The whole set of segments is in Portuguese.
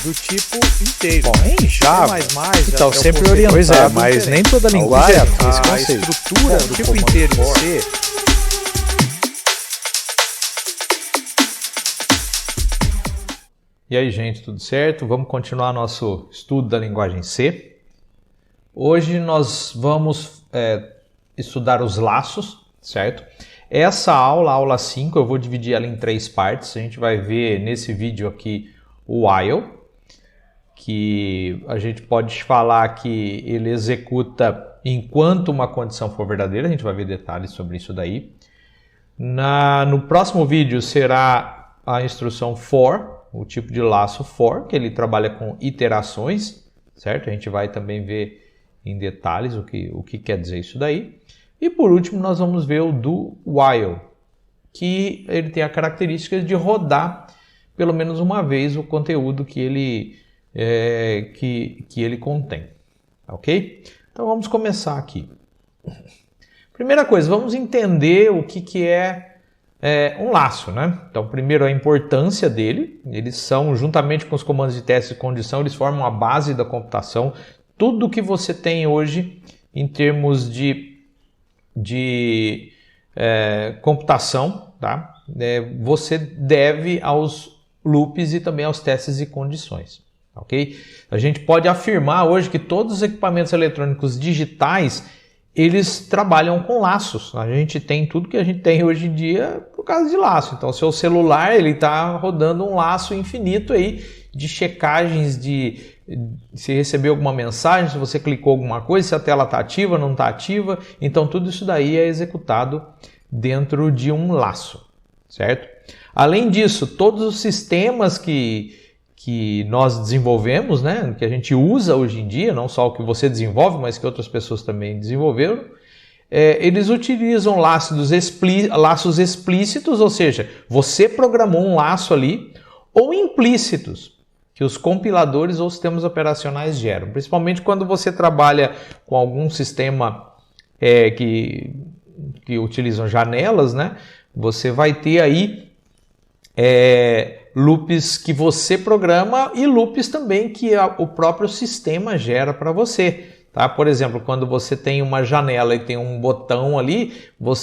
do tipo inteiro. Bom, em Java, então sempre orientado, pois é, mas nem toda linguagem tem esse a conceito. estrutura do tipo inteiro em C. E aí, gente, tudo certo? Vamos continuar nosso estudo da linguagem C. Hoje nós vamos estudar os laços, certo? Essa aula, a aula 5, eu vou dividir ela em 3 partes. A gente vai ver nesse vídeo aqui o while, que a gente pode falar que ele executa enquanto uma condição for verdadeira. A gente vai ver detalhes sobre isso daí. No próximo vídeo será a instrução for, o tipo de laço for, que ele trabalha com iterações, certo? A gente vai também ver em detalhes o que quer dizer isso daí. E por último nós vamos ver o do while, que ele tem a característica de rodar pelo menos uma vez o conteúdo que ele contém, ok? Então vamos começar aqui. Primeira coisa, vamos entender o que é um laço, né? Então, primeiro a importância dele. Eles são, juntamente com os comandos de teste e condição, eles formam a base da computação. Tudo que você tem hoje em termos de computação, tá? Você deve aos loops e também aos testes e condições, ok? A gente pode afirmar hoje que todos os equipamentos eletrônicos digitais eles trabalham com laços. A gente tem tudo que a gente tem hoje em dia por causa de laço. Então, seu celular ele está rodando um laço infinito aí de checagens de se recebeu alguma mensagem, se você clicou alguma coisa, se a tela está ativa, não está ativa. Então, tudo isso daí é executado dentro de um laço, certo? Além disso, todos os sistemas que nós desenvolvemos, né, que a gente usa hoje em dia, não só o que você desenvolve, mas que outras pessoas também desenvolveram, eles utilizam laços explícitos, ou seja, você programou um laço ali, ou implícitos, que os compiladores ou sistemas operacionais geram. Principalmente quando você trabalha com algum sistema que utilizam janelas, né, você vai ter aí loops que você programa e loops também que o próprio sistema gera para você. Tá? Por exemplo, quando você tem uma janela e tem um botão ali, o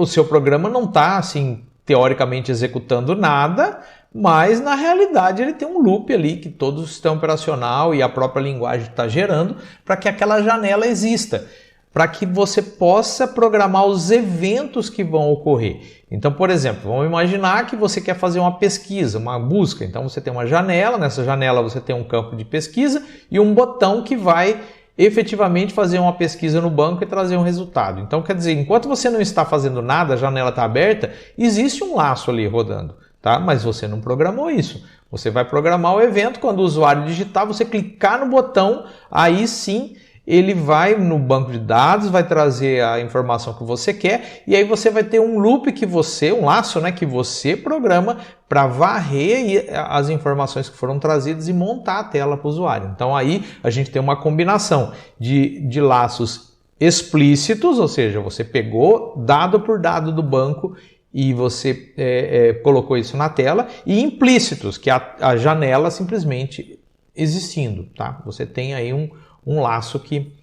seu programa não está assim, teoricamente executando nada, mas na realidade ele tem um loop ali que todo o sistema operacional e a própria linguagem está gerando para que aquela janela exista, para que você possa programar os eventos que vão ocorrer. Então, por exemplo, vamos imaginar que você quer fazer uma pesquisa, uma busca. Então, você tem uma janela, nessa janela você tem um campo de pesquisa e um botão que vai efetivamente fazer uma pesquisa no banco e trazer um resultado. Então, quer dizer, enquanto você não está fazendo nada, a janela está aberta, existe um laço ali rodando, tá? Mas você não programou isso. Você vai programar o evento, quando o usuário digitar, você clicar no botão, aí sim ele vai no banco de dados, vai trazer a informação que você quer e aí você vai ter um loop um laço, né, que você programa para varrer as informações que foram trazidas e montar a tela para o usuário. Então aí a gente tem uma combinação de laços explícitos, ou seja, você pegou dado por dado do banco e você colocou isso na tela, e implícitos, que é a janela simplesmente existindo, tá? Você tem aí um laço que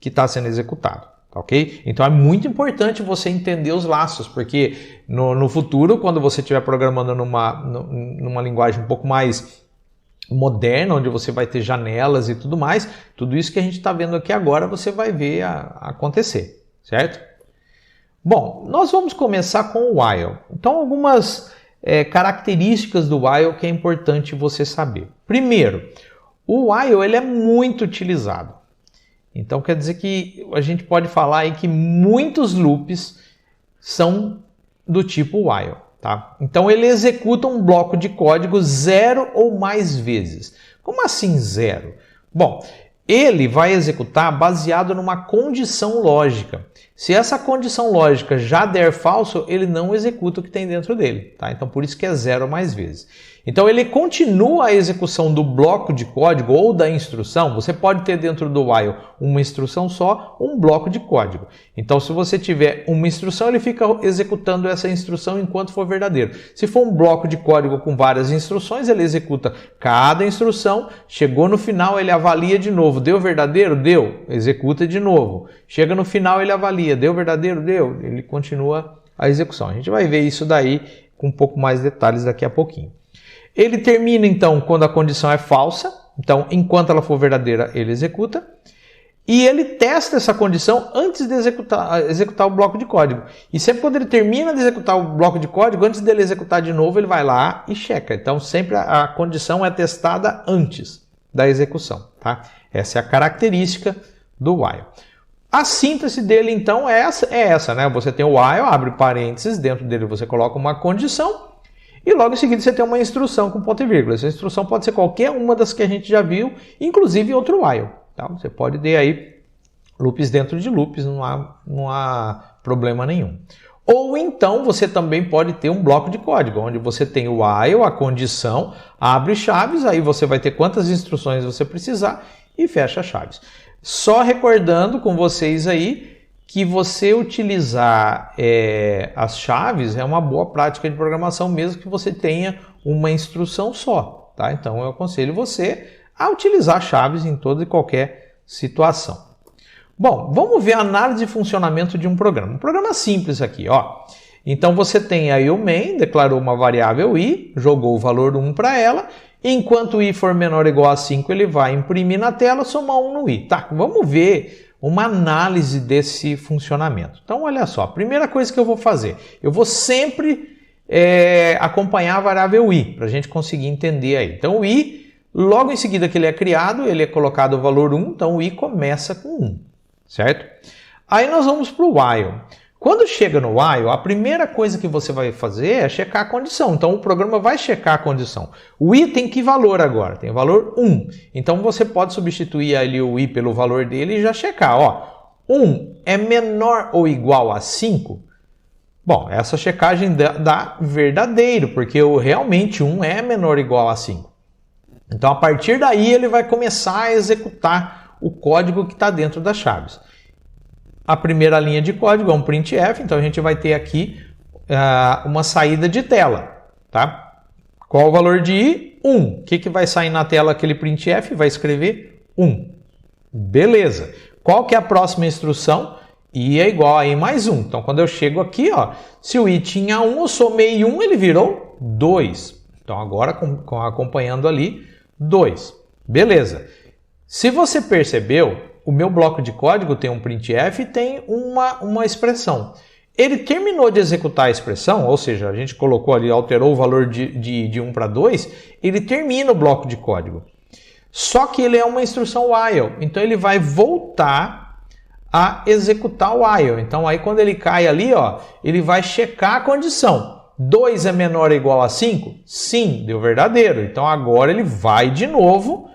está sendo executado, ok? Então é muito importante você entender os laços, porque no futuro, quando você estiver programando numa linguagem um pouco mais moderna, onde você vai ter janelas e tudo mais, tudo isso que a gente está vendo aqui agora, você vai ver acontecer, certo? Bom, nós vamos começar com o while. Então, algumas características do while que é importante você saber. Primeiro, o while ele é muito utilizado. Então quer dizer que a gente pode falar aí que muitos loops são do tipo while, tá? Então ele executa um bloco de código 0 ou mais vezes. Como assim 0? Bom, ele vai executar baseado numa condição lógica. Se essa condição lógica já der falso, ele não executa o que tem dentro dele, tá? Então por isso que é 0 ou mais vezes. Então ele continua a execução do bloco de código ou da instrução. Você pode ter dentro do while uma instrução só, um bloco de código. Então se você tiver uma instrução, ele fica executando essa instrução enquanto for verdadeiro. Se for um bloco de código com várias instruções, ele executa cada instrução, chegou no final, ele avalia de novo. Deu verdadeiro? Deu. Executa de novo. Chega no final, ele avalia. Deu verdadeiro? Deu. Ele continua a execução. A gente vai ver isso daí com um pouco mais detalhes daqui a pouquinho. Ele termina então quando a condição é falsa, então enquanto ela for verdadeira ele executa, e ele testa essa condição antes de executar o bloco de código. E sempre quando ele termina de executar o bloco de código, antes dele executar de novo, ele vai lá e checa. Então sempre a condição é testada antes da execução, tá? Essa é a característica do while. A síntese dele então é essa, né? Você tem o while, abre parênteses, dentro dele você coloca uma condição, e logo em seguida você tem uma instrução com ponto e vírgula. Essa instrução pode ser qualquer uma das que a gente já viu, inclusive outro while. Tá? Você pode ter aí loops dentro de loops, não há problema nenhum. Ou então você também pode ter um bloco de código, onde você tem o while, a condição, abre chaves, aí você vai ter quantas instruções você precisar e fecha chaves. Só recordando com vocês aí, que você utilizar as chaves é uma boa prática de programação, mesmo que você tenha uma instrução só. Tá? Então eu aconselho você a utilizar chaves em toda e qualquer situação. Bom, vamos ver a análise de funcionamento de um programa. Um programa simples aqui, ó. Então você tem aí o main, declarou uma variável i, jogou o valor 1 para ela, enquanto i for menor ou igual a 5, ele vai imprimir na tela, somar 1 no i. Tá, vamos ver uma análise desse funcionamento. Então, olha só, a primeira coisa que eu vou fazer, eu vou sempre acompanhar a variável i, para a gente conseguir entender aí. Então, o i, logo em seguida que ele é criado, ele é colocado o valor 1, então o i começa com 1, certo? Aí nós vamos para o while. Quando chega no while, a primeira coisa que você vai fazer é checar a condição. Então, o programa vai checar a condição. O i tem que valor agora? Tem valor 1. Então, você pode substituir ali o i pelo valor dele e já checar. Ó, 1 é menor ou igual a 5? Bom, essa checagem dá verdadeiro, porque realmente 1 é menor ou igual a 5. Então, a partir daí, ele vai começar a executar o código que está dentro das chaves. A primeira linha de código é um printf, então a gente vai ter aqui uma saída de tela. Tá? Qual o valor de i? 1. O que vai sair na tela aquele printf? Vai escrever 1. Beleza. Qual que é a próxima instrução? I é igual a i mais 1. Então quando eu chego aqui, ó, se o i tinha 1, eu somei 1, ele virou 2. Então agora acompanhando ali, 2. Beleza. Se você percebeu, o meu bloco de código tem um printf e tem uma expressão. Ele terminou de executar a expressão, ou seja, a gente colocou ali, alterou o valor de 1 para 2, ele termina o bloco de código. Só que ele é uma instrução while, então ele vai voltar a executar o while. Então aí quando ele cai ali, ó, ele vai checar a condição. 2 é menor ou igual a 5? Sim, deu verdadeiro. Então agora ele vai de novo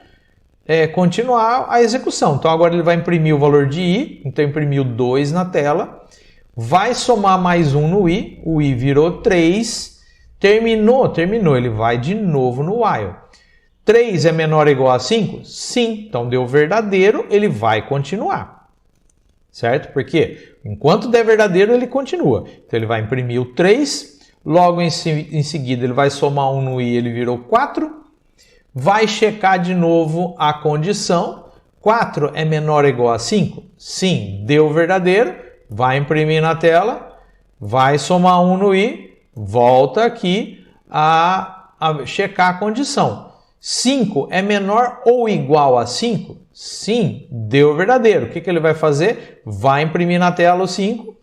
continuar a execução. Então agora ele vai imprimir o valor de i, então imprimiu 2 na tela, vai somar mais 1 no i, o i virou 3, terminou, ele vai de novo no while. 3 é menor ou igual a 5? Sim, então deu verdadeiro, ele vai continuar. Certo? Porque enquanto der verdadeiro, ele continua. Então ele vai imprimir o 3, logo em seguida ele vai somar 1 no i, ele virou 4, vai checar de novo a condição. 4 é menor ou igual a 5? Sim, deu verdadeiro. Vai imprimir na tela. Vai somar 1 no i. Volta aqui a checar a condição. 5 é menor ou igual a 5? Sim, deu verdadeiro. O que ele vai fazer? Vai imprimir na tela o 5.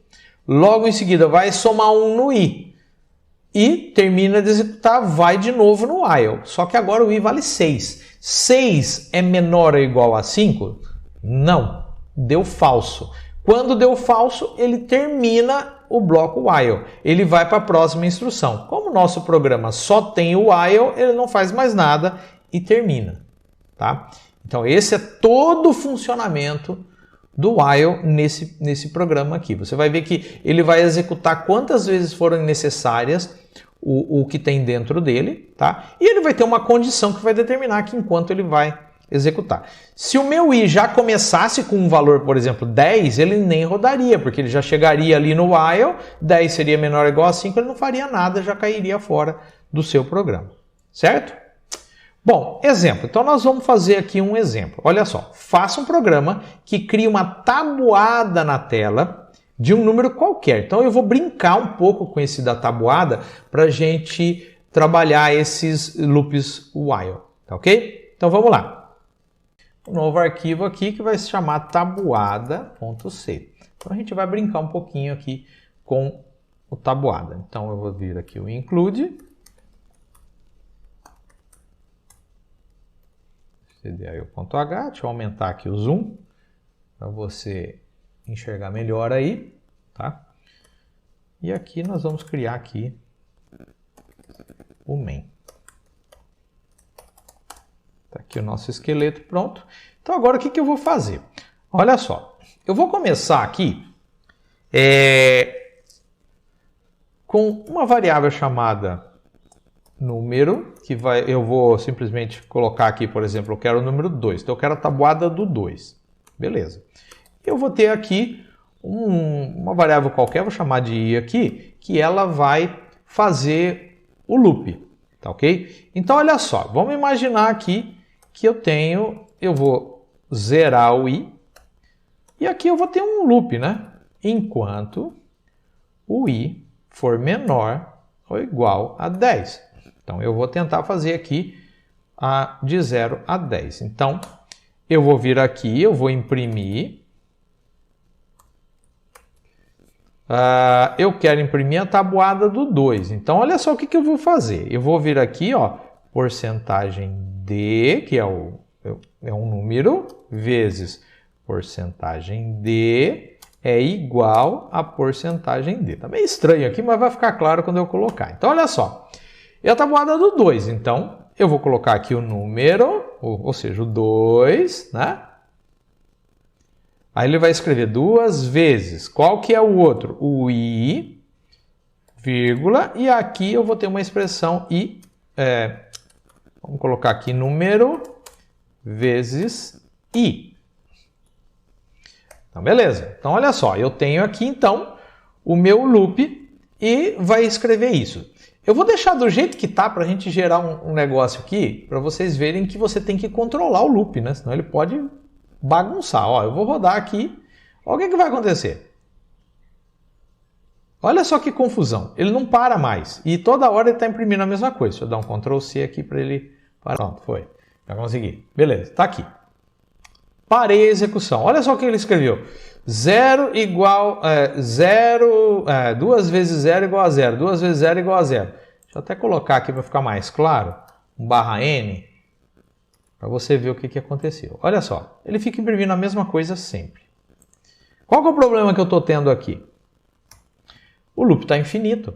Logo em seguida vai somar 1 no i. E termina de executar, vai de novo no while. Só que agora o i vale 6. 6 é menor ou igual a 5? Não, deu falso. Quando deu falso, ele termina o bloco while. Ele vai para a próxima instrução. Como o nosso programa só tem o while, ele não faz mais nada e termina. Tá? Então esse é todo o funcionamento do while nesse programa aqui. Você vai ver que ele vai executar quantas vezes forem necessárias. o que tem dentro dele, tá? E ele vai ter uma condição que vai determinar que enquanto ele vai executar. Se o meu i já começasse com um valor, por exemplo, 10, ele nem rodaria, porque ele já chegaria ali no while, 10 seria menor ou igual a 5, ele não faria nada, já cairia fora do seu programa, certo? Bom, exemplo. Então nós vamos fazer aqui um exemplo. Olha só, faça um programa que cria uma tabuada na tela de um número qualquer. Então eu vou brincar um pouco com esse da tabuada para a gente trabalhar esses loops while, tá ok? Então vamos lá. Um novo arquivo aqui que vai se chamar tabuada.c. Então a gente vai brincar um pouquinho aqui com o tabuada. Então eu vou vir aqui o include. cd.h, deixa eu aumentar aqui o zoom para você enxergar melhor aí, tá? E aqui nós vamos criar aqui o main. Tá aqui o nosso esqueleto pronto. Então agora o que eu vou fazer? Olha só, eu vou começar aqui com uma variável chamada número, que eu vou simplesmente colocar aqui, por exemplo, eu quero o número 2, então eu quero a tabuada do 2. Beleza. Eu vou ter aqui uma variável qualquer, vou chamar de i aqui, que ela vai fazer o loop, tá ok? Então olha só, vamos imaginar aqui que eu vou zerar o i, e aqui eu vou ter um loop, né? Enquanto o i for menor ou igual a 10. Então, eu vou tentar fazer aqui de 0 a 10. Então, eu vou vir aqui, eu vou imprimir. Eu quero imprimir a tabuada do 2. Então, olha só o que eu vou fazer. Eu vou vir aqui, ó, porcentagem d, que é um número, vezes porcentagem d é igual a porcentagem d. Tá meio estranho aqui, mas vai ficar claro quando eu colocar. Então, olha só. E a tabuada do 2, então, eu vou colocar aqui o número, ou seja, o 2, né? Aí ele vai escrever 2 vezes. Qual que é o outro? O i, vírgula, e aqui eu vou ter uma expressão i, vamos colocar aqui número vezes i. Então, beleza. Então, olha só, eu tenho aqui, então, o meu loop e vai escrever isso. Eu vou deixar do jeito que tá para a gente gerar um negócio aqui, para vocês verem que você tem que controlar o loop, né? Senão ele pode bagunçar. Ó, eu vou rodar aqui. Olha o que vai acontecer. Olha só que confusão. Ele não para mais. E toda hora ele está imprimindo a mesma coisa. Deixa eu dar um Ctrl C aqui para ele parar. Pronto, foi. Já consegui. Beleza, está aqui. Parei a execução. Olha só o que ele escreveu. 0 igual 2 vezes 0 igual a 0. 2 vezes 0 igual a 0. Deixa eu até colocar aqui para ficar mais claro. Um /n. Para você ver o que aconteceu. Olha só. Ele fica imprimindo a mesma coisa sempre. Qual que é o problema que eu estou tendo aqui? O loop está infinito.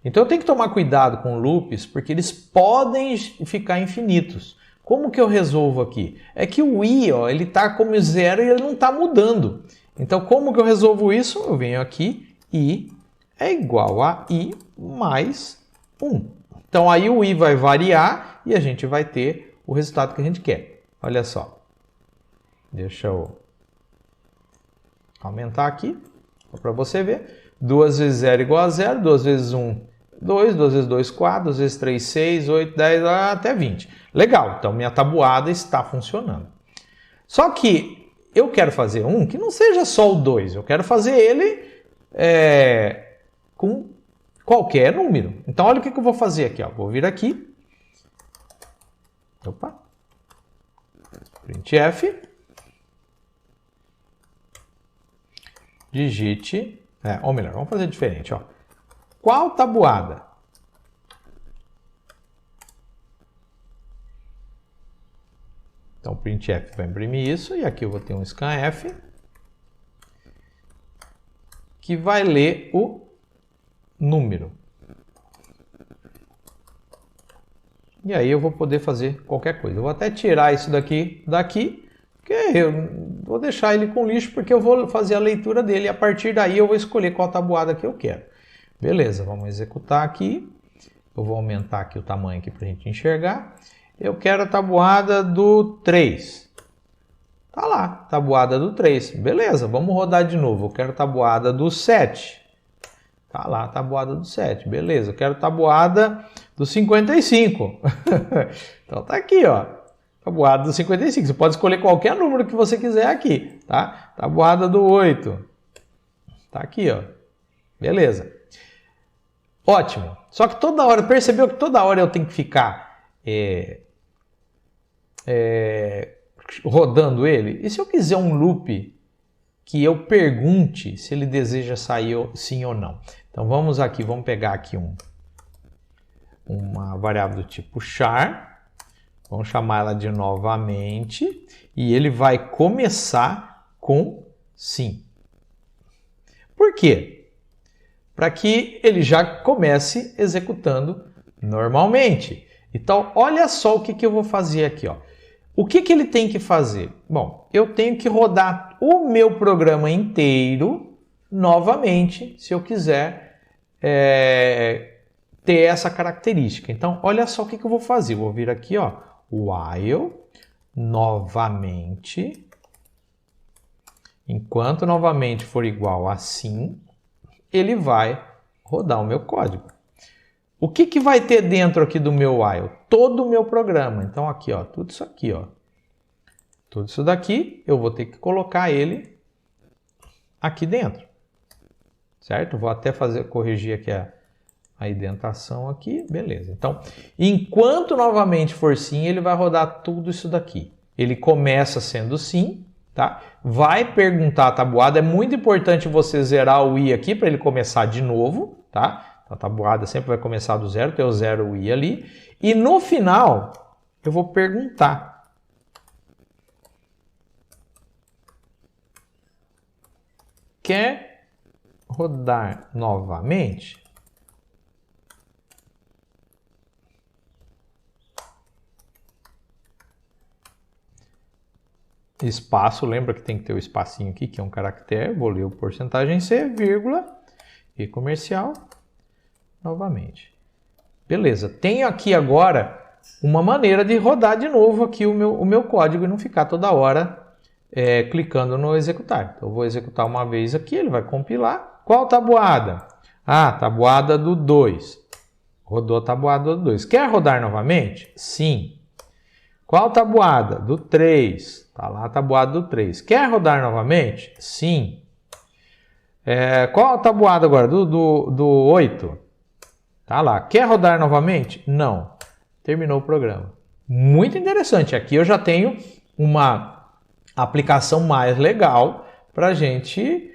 Então eu tenho que tomar cuidado com loops, porque eles podem ficar infinitos. Como que eu resolvo aqui? É que o i, ó, ele está como 0 e ele não está mudando. Então, como que eu resolvo isso? Eu venho aqui, i é igual a i mais 1. Então, aí o i vai variar e a gente vai ter o resultado que a gente quer. Olha só. Deixa eu aumentar aqui, para você ver. 2 vezes 0 igual a 0, 2 vezes 1, 2, 2 vezes 2, 4, 2 vezes 3, 6, 8, 10, até 20. Legal, então minha tabuada está funcionando. Só que eu quero fazer um que não seja só o 2, eu quero fazer ele com qualquer número. Então olha o que eu vou fazer aqui. Ó. Vou vir aqui. Opa. Printf. Digite. Ou melhor, vamos fazer diferente. Ó. Qual tabuada? Então, o printf vai imprimir isso, e aqui eu vou ter um scanf, que vai ler o número. E aí eu vou poder fazer qualquer coisa. Eu vou até tirar isso daqui, porque eu vou deixar ele com lixo, porque eu vou fazer a leitura dele, e a partir daí eu vou escolher qual tabuada que eu quero. Beleza, vamos executar aqui. Eu vou aumentar aqui o tamanho para a gente enxergar. Eu quero a tabuada do 3. Tá lá, tabuada do 3. Beleza, vamos rodar de novo. Eu quero tabuada do 7. Tá lá, tabuada do 7. Beleza, eu quero tabuada do 55. Então tá aqui, ó. Tabuada do 55. Você pode escolher qualquer número que você quiser aqui, tá? Tabuada do 8. Tá aqui, ó. Beleza. Ótimo. Só que toda hora, percebeu que toda hora eu tenho que ficar rodando ele? E se eu quiser um loop que eu pergunte se ele deseja sair sim ou não? Então vamos aqui, vamos pegar aqui uma variável do tipo char, vamos chamar ela de novamente, e ele vai começar com sim. Por quê? Para que ele já comece executando normalmente. Então, olha só o que eu vou fazer aqui, ó. O que ele tem que fazer? Bom, eu tenho que rodar o meu programa inteiro novamente, se eu quiser ter essa característica. Então, olha só o que eu vou fazer. Eu vou vir aqui, ó, while, novamente, enquanto novamente for igual a sim, ele vai rodar o meu código. O que vai ter dentro aqui do meu while? Todo o meu programa. Então aqui, ó, tudo isso aqui, ó. Tudo isso daqui, eu vou ter que colocar ele aqui dentro. Certo? Vou até corrigir aqui a indentação aqui. Beleza. Então, enquanto novamente for sim, ele vai rodar tudo isso daqui. Ele começa sendo sim, tá? Vai perguntar a tabuada. É muito importante você zerar o i aqui para ele começar de novo, tá? A tabuada sempre vai começar do zero, tem o zero, o i ali. E no final, eu vou perguntar. Quer rodar novamente? Espaço, lembra que tem que ter o espacinho aqui, que é um caractere. Vou ler o porcentagem C, vírgula, e comercial. Novamente. Beleza, tenho aqui agora uma maneira de rodar de novo aqui o meu código e não ficar toda hora clicando no executar. Então eu vou executar uma vez aqui, ele vai compilar. Qual tabuada? Ah, tabuada do 2. Rodou a tabuada do 2. Quer rodar novamente? Sim. Qual tabuada? Do 3. Tá lá a tabuada do 3. Quer rodar novamente? Sim. Qual a tabuada agora? Do 8. Tá lá. Quer rodar novamente? Não. Terminou o programa. Muito interessante. Aqui eu já tenho uma aplicação mais legal para a gente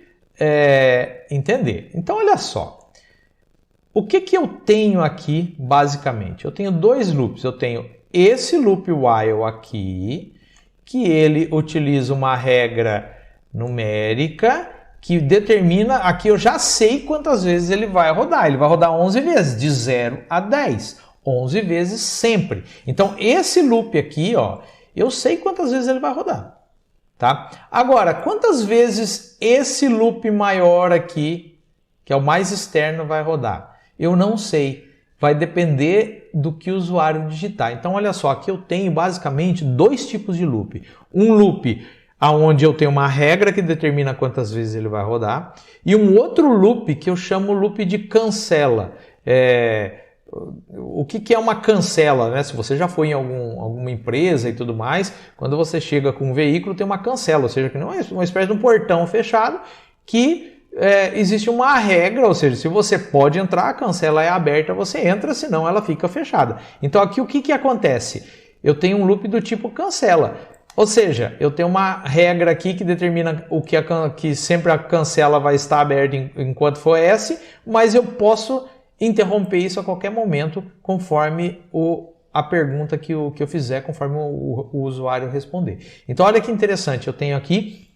entender. Então, olha só. O que eu tenho aqui, basicamente? Eu tenho dois loops. Eu tenho esse loop while aqui, que ele utiliza uma regra numérica que determina, aqui eu já sei quantas vezes ele vai rodar. Ele vai rodar 11 vezes, de 0 a 10. 11 vezes sempre. Então, esse loop aqui, ó, eu sei quantas vezes ele vai rodar. Tá? Agora, quantas vezes esse loop maior aqui, que é o mais externo, vai rodar? Eu não sei. Vai depender do que o usuário digitar. Então, olha só, aqui eu tenho basicamente dois tipos de loop. Um loop onde eu tenho uma regra que determina quantas vezes ele vai rodar, e um outro loop que eu chamo loop de cancela. O que é uma cancela, né? Se você já foi em alguma empresa e tudo mais, quando você chega com um veículo, tem uma cancela, ou seja, que não é uma espécie de um portão fechado que existe uma regra, ou seja, se você pode entrar, a cancela é aberta, você entra, senão ela fica fechada. Então aqui o que acontece? Eu tenho um loop do tipo cancela, ou seja, eu tenho uma regra aqui que determina que sempre a cancela vai estar aberta enquanto for S, mas eu posso interromper isso a qualquer momento, conforme a pergunta que eu fizer, conforme o usuário responder. Então olha que interessante, eu tenho aqui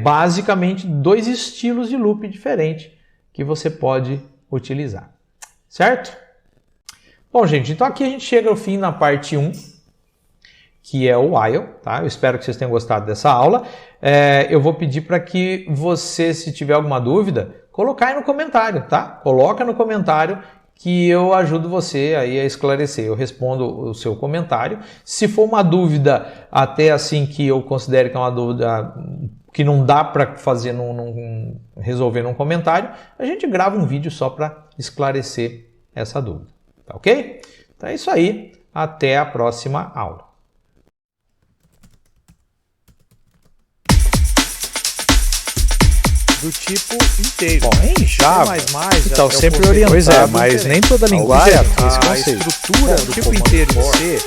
basicamente dois estilos de loop diferentes que você pode utilizar, certo? Bom, gente, então aqui a gente chega ao fim na parte 1, que é o while, tá? Eu espero que vocês tenham gostado dessa aula. Eu vou pedir para que você, se tiver alguma dúvida, colocar aí no comentário, tá? Coloca no comentário que eu ajudo você aí a esclarecer. Eu respondo o seu comentário. Se for uma dúvida até assim que eu considere que é uma dúvida que não dá para fazer resolver num comentário, a gente grava um vídeo só para esclarecer essa dúvida, tá ok? Então é isso aí, até a próxima aula. Do tipo inteiro. Bom, em Java, então é o sempre conceito. orientado, Pois é, mas nem toda linguagem tem esse a conceito. estrutura do tipo inteiro em C